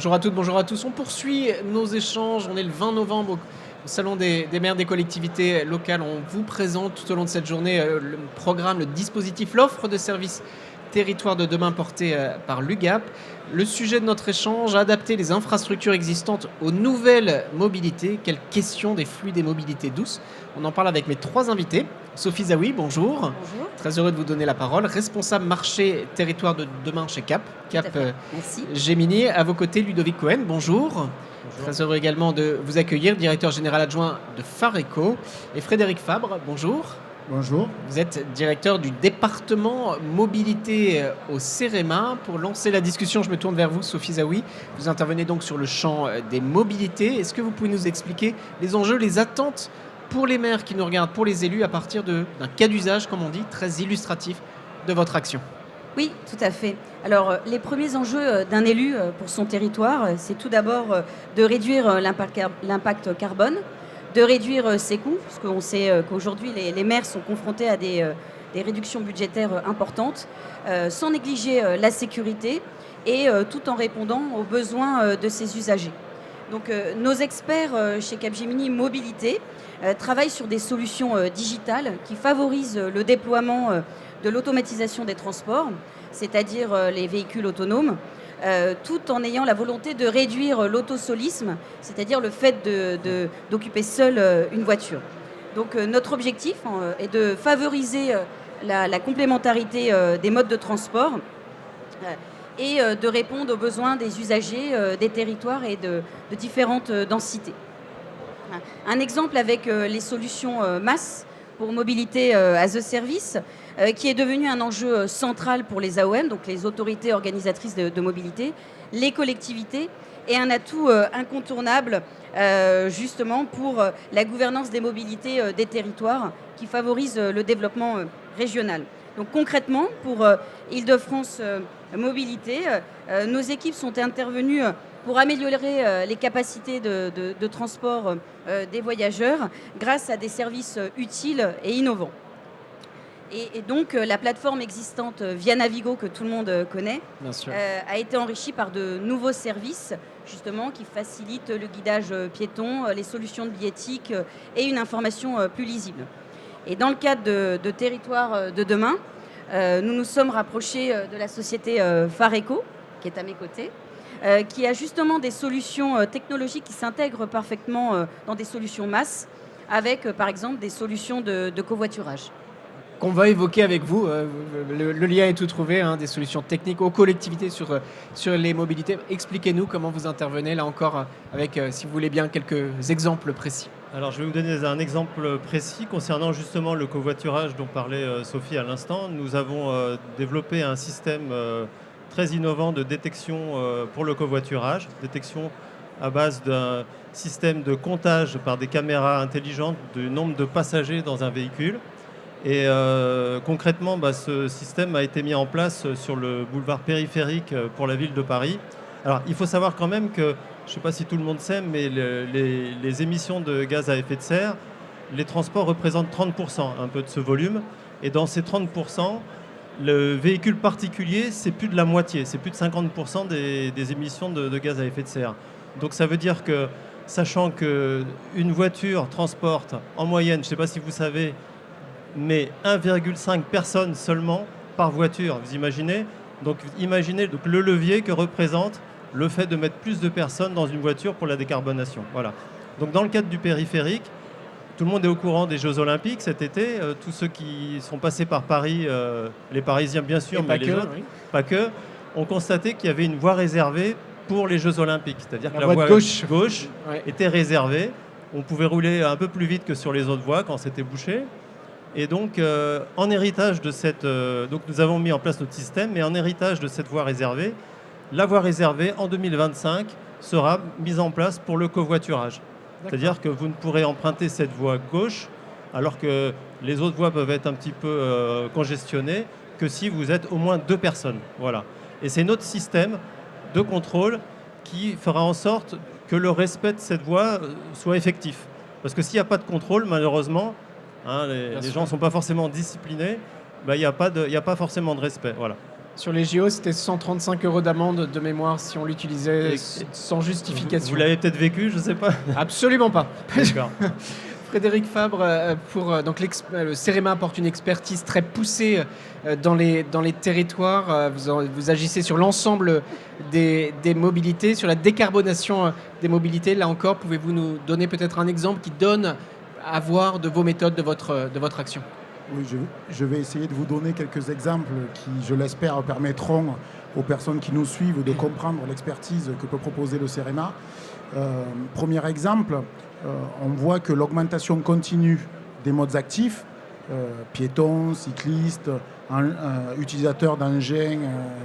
Bonjour à toutes, bonjour à tous. On poursuit nos échanges. On est le 20 novembre au Salon des maires des collectivités locales. On vous présente tout au long de cette journée le programme, le dispositif, l'offre de services territoire de demain porté par l'UGAP. Le sujet de notre échange, adapter les infrastructures existantes aux nouvelles mobilités. Quelle question des flux des mobilités douces? On en parle avec mes trois invités. Sophie Zawi, bonjour. Bonjour. Très heureux de vous donner la parole. Responsable marché territoire de demain chez CAP. CAP Merci. Gemini. À vos côtés, Ludovic Cohen, bonjour. Bonjour. Très heureux également de vous accueillir, directeur général adjoint de Fareco. Et Frédéric Fabre, bonjour. Bonjour. Vous êtes directeur du département mobilité au CEREMA. Pour lancer la discussion, je me tourne vers vous, Sophie Zawi. Vous intervenez donc sur le champ des mobilités. Est-ce que vous pouvez nous expliquer les enjeux, les attentes pour les maires qui nous regardent, pour les élus, à partir d'un cas d'usage, comme on dit, très illustratif de votre action? Oui, tout à fait. Alors, les premiers enjeux d'un élu pour son territoire, c'est tout d'abord de réduire l'impact carbone, de réduire ses coûts, parce qu'on sait qu'aujourd'hui, les maires sont confrontés à des réductions budgétaires importantes, sans négliger la sécurité et tout en répondant aux besoins de ses usagers. Donc, nos experts chez Capgemini Mobilité travaillent sur des solutions digitales qui favorisent le déploiement de l'automatisation des transports, c'est-à-dire les véhicules autonomes, tout en ayant la volonté de réduire l'autosolisme, c'est-à-dire le fait d'occuper seul une voiture. Donc notre objectif est de favoriser la complémentarité des modes de transport et de répondre aux besoins des usagers des territoires et de différentes densités. Un exemple avec les solutions MaaS pour mobilité as a service, qui est devenu un enjeu central pour les AOM, donc les autorités organisatrices de mobilité, les collectivités, et un atout incontournable justement pour la gouvernance des mobilités des territoires qui favorise le développement régional. Donc concrètement, pour Île-de-France Mobilité, nos équipes sont intervenues pour améliorer les capacités de transport des voyageurs grâce à des services utiles et innovants. Et donc, la plateforme existante Via Navigo, que tout le monde connaît, a été enrichie par de nouveaux services, justement, qui facilitent le guidage piéton, les solutions de billettique et une information plus lisible. Et dans le cadre de Territoire de demain, nous nous sommes rapprochés de la société Fareco, qui est à mes côtés, qui a justement des solutions technologiques qui s'intègrent parfaitement dans des solutions MaaS, avec, par exemple, des solutions de covoiturage. Qu'on va évoquer avec vous. Le lien est tout trouvé, des solutions techniques aux collectivités sur les mobilités. Expliquez-nous comment vous intervenez, là encore, avec, si vous voulez bien, quelques exemples précis. Alors, je vais vous donner un exemple précis concernant justement le covoiturage dont parlait Sophie à l'instant. Nous avons développé un système très innovant de détection pour le covoiturage, détection à base d'un système de comptage par des caméras intelligentes du nombre de passagers dans un véhicule. Et concrètement, ce système a été mis en place sur le boulevard périphérique pour la ville de Paris. Alors, il faut savoir quand même que, je ne sais pas si tout le monde sait, mais les émissions de gaz à effet de serre, les transports représentent 30%, un peu de ce volume. Et dans ces 30%, le véhicule particulier, c'est plus de la moitié, c'est plus de 50% des émissions de gaz à effet de serre. Donc ça veut dire que, sachant qu'une voiture transporte en moyenne, je ne sais pas si vous savez, mais 1,5 personnes seulement par voiture, vous imaginez? Donc imaginez le levier que représente le fait de mettre plus de personnes dans une voiture pour la décarbonation. Voilà. Donc dans le cadre du périphérique, tout le monde est au courant des Jeux Olympiques cet été. Tous ceux qui sont passés par Paris, les Parisiens bien sûr, mais les autres, pas que, ont constaté qu'il y avait une voie réservée pour les Jeux Olympiques. C'est-à-dire que la voie gauche était réservée. On pouvait rouler un peu plus vite que sur les autres voies quand c'était bouché. Et donc, en héritage de cette... donc nous avons mis en place notre système, mais en héritage de cette voie réservée, la voie réservée, en 2025, sera mise en place pour le covoiturage. C'est-à-dire que vous ne pourrez emprunter cette voie gauche, alors que les autres voies peuvent être un petit peu congestionnées, que si vous êtes au moins 2 personnes. Voilà. Et c'est notre système de contrôle qui fera en sorte que le respect de cette voie soit effectif. Parce que s'il n'y a pas de contrôle, malheureusement... les gens ne sont pas forcément disciplinés, il n'y a pas forcément de respect. Voilà. Sur les JO, c'était 135 € d'amende de mémoire si on l'utilisait sans justification. Vous l'avez peut-être vécu, je ne sais pas. Absolument pas. D'accord. Frédéric Fabre, donc le CEREMA apporte une expertise très poussée dans les territoires. Vous agissez sur l'ensemble des mobilités, sur la décarbonation des mobilités. Là encore, pouvez-vous nous donner peut-être un exemple qui donne à voir de vos méthodes, de votre action? Oui, je vais essayer de vous donner quelques exemples qui, je l'espère, permettront aux personnes qui nous suivent de comprendre l'expertise que peut proposer le CEREMA. Premier exemple, on voit que l'augmentation continue des modes actifs, piétons, cyclistes, utilisateurs d'engins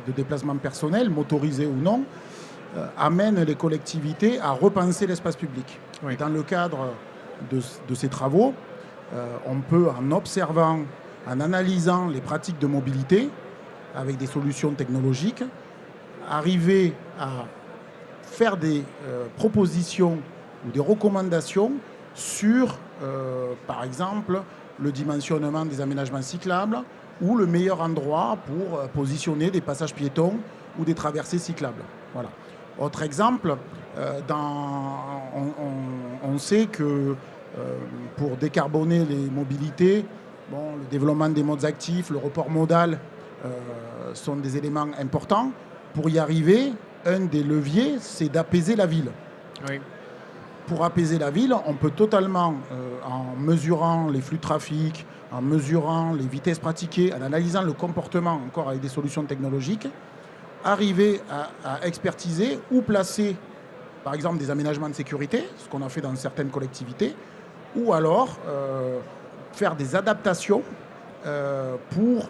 de déplacement personnel, motorisés ou non, amène les collectivités à repenser l'espace public. Oui. Dans le cadre de ces travaux, on peut, en observant, en analysant les pratiques de mobilité avec des solutions technologiques, arriver à faire des propositions ou des recommandations sur, par exemple, le dimensionnement des aménagements cyclables ou le meilleur endroit pour positionner des passages piétons ou des traversées cyclables. Voilà. Autre exemple, on sait que pour décarboner les mobilités, le développement des modes actifs, le report modal sont des éléments importants. Pour y arriver, un des leviers, c'est d'apaiser la ville. Oui. Pour apaiser la ville, on peut totalement, en mesurant les flux de trafic, en mesurant les vitesses pratiquées, en analysant le comportement encore avec des solutions technologiques, arriver à expertiser ou placer, par exemple, des aménagements de sécurité, ce qu'on a fait dans certaines collectivités, ou alors faire des adaptations pour,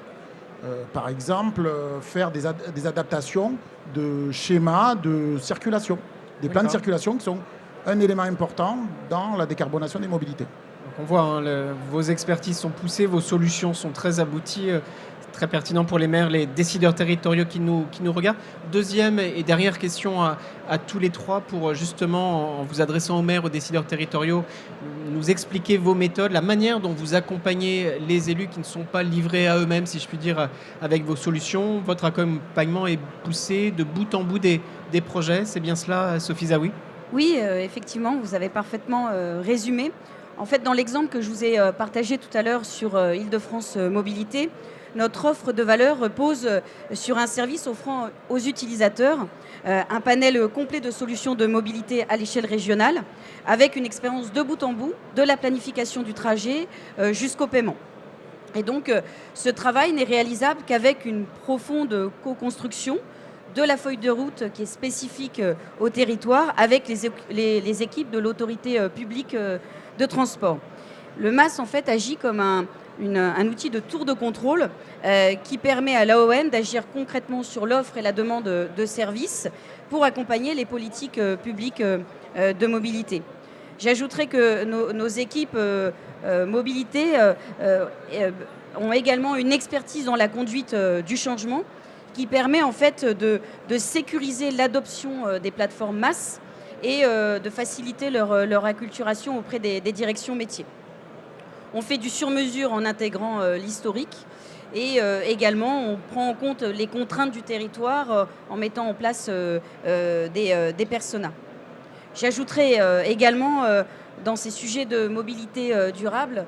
par exemple, faire des adaptations de schémas de circulation, des plans de circulation qui sont un élément important dans la décarbonation des mobilités. Donc on voit, vos expertises sont poussées, vos solutions sont très abouties, très pertinent pour les maires, les décideurs territoriaux qui nous regardent. Deuxième et dernière question à tous les trois pour justement, en vous adressant aux maires, aux décideurs territoriaux, nous expliquer vos méthodes, la manière dont vous accompagnez les élus qui ne sont pas livrés à eux-mêmes, si je puis dire, avec vos solutions. Votre accompagnement est poussé de bout en bout des projets, c'est bien cela, Sophie Zaoui? Oui, effectivement, vous avez parfaitement résumé. En fait, dans l'exemple que je vous ai partagé tout à l'heure sur Île-de-France Mobilité, notre offre de valeur repose sur un service offrant aux utilisateurs un panel complet de solutions de mobilité à l'échelle régionale, avec une expérience de bout en bout, de la planification du trajet jusqu'au paiement. Et donc, ce travail n'est réalisable qu'avec une profonde co-construction de la feuille de route qui est spécifique au territoire avec les équipes de l'autorité publique de transport. Le MAS, en fait, agit comme un outil de tour de contrôle qui permet à l'AON d'agir concrètement sur l'offre et la demande de services pour accompagner les politiques publiques de mobilité. J'ajouterai que nos équipes mobilité ont également une expertise dans la conduite du changement qui permet en fait de sécuriser l'adoption des plateformes MAS et de faciliter leur acculturation auprès des directions métiers. On fait du sur-mesure en intégrant l'historique et également on prend en compte les contraintes du territoire en mettant en place des personas. J'ajouterai également dans ces sujets de mobilité durable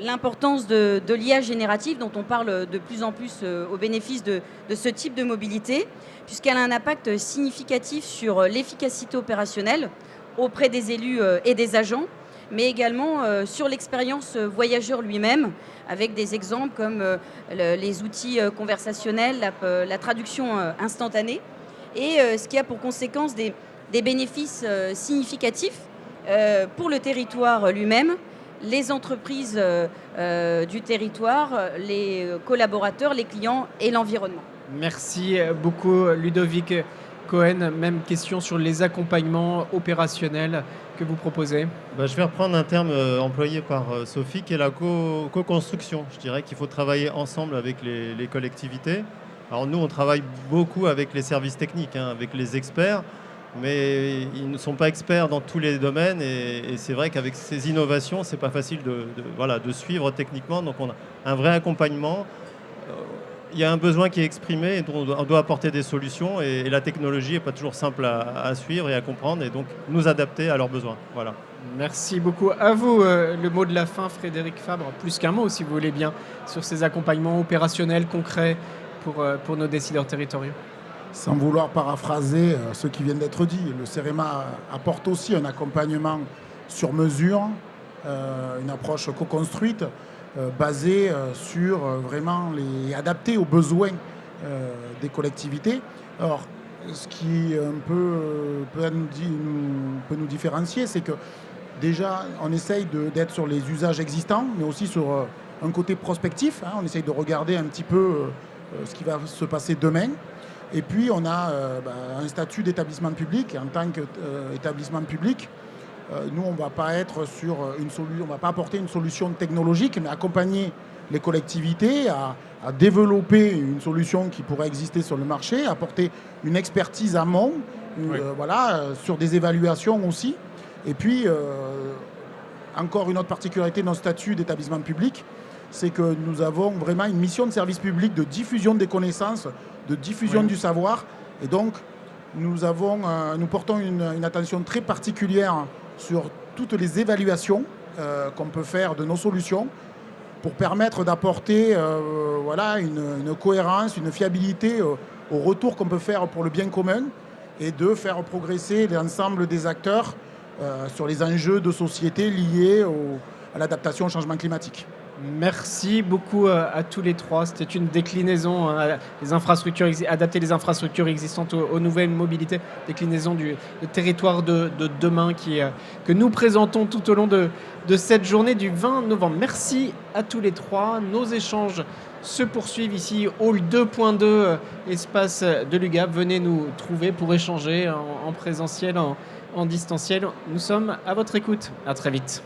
l'importance de l'IA générative dont on parle de plus en plus au bénéfice de ce type de mobilité, puisqu'elle a un impact significatif sur l'efficacité opérationnelle auprès des élus et des agents, mais également sur l'expérience voyageur lui-même, avec des exemples comme les outils conversationnels, la traduction instantanée, et ce qui a pour conséquence des bénéfices significatifs pour le territoire lui-même, les entreprises du territoire, les collaborateurs, les clients et l'environnement. Merci beaucoup Ludovic Cohen. Même question sur les accompagnements opérationnels que vous proposez. Je vais reprendre un terme employé par Sophie qui est la co-construction. Je dirais qu'il faut travailler ensemble avec les collectivités. Alors nous, on travaille beaucoup avec les services techniques, avec les experts. Mais ils ne sont pas experts dans tous les domaines et c'est vrai qu'avec ces innovations, c'est pas facile de suivre techniquement. Donc on a un vrai accompagnement. il y a un besoin qui est exprimé et dont on doit apporter des solutions et la technologie n'est pas toujours simple à suivre et à comprendre et donc nous adapter à leurs besoins. Voilà. Merci beaucoup. À vous, le mot de la fin, Frédéric Fabre, plus qu'un mot si vous voulez bien, sur ces accompagnements opérationnels, concrets pour nos décideurs territoriaux. Sans vouloir paraphraser ce qui vient d'être dit, le CEREMA apporte aussi un accompagnement sur mesure, une approche co-construite, basée sur vraiment adaptée aux besoins des collectivités. Alors, ce qui peut nous différencier, c'est que déjà, on essaye d'être sur les usages existants, mais aussi sur un côté prospectif. On essaye de regarder un petit peu ce qui va se passer demain. Et puis, on a un statut d'établissement public. En tant qu'établissement public, nous, on ne va pas être sur on va pas apporter une solution technologique, mais accompagner les collectivités à développer une solution qui pourrait exister sur le marché, apporter une expertise amont, sur des évaluations aussi. Et puis, encore une autre particularité de notre statut d'établissement public, c'est que nous avons vraiment une mission de service public de diffusion des connaissances, de diffusion du savoir. Et donc, nous portons une attention très particulière sur toutes les évaluations qu'on peut faire de nos solutions pour permettre d'apporter une cohérence, une fiabilité au retour qu'on peut faire pour le bien commun et de faire progresser l'ensemble des acteurs sur les enjeux de société liés à l'adaptation au changement climatique. Merci beaucoup à tous les trois. C'était une déclinaison, adapter les infrastructures existantes aux nouvelles mobilités, déclinaison du territoire de demain que nous présentons tout au long de cette journée du 20 novembre. Merci à tous les trois. Nos échanges se poursuivent ici, Hall 2.2, espace de l'UGAP. Venez nous trouver pour échanger en présentiel, en distanciel. Nous sommes à votre écoute. À très vite.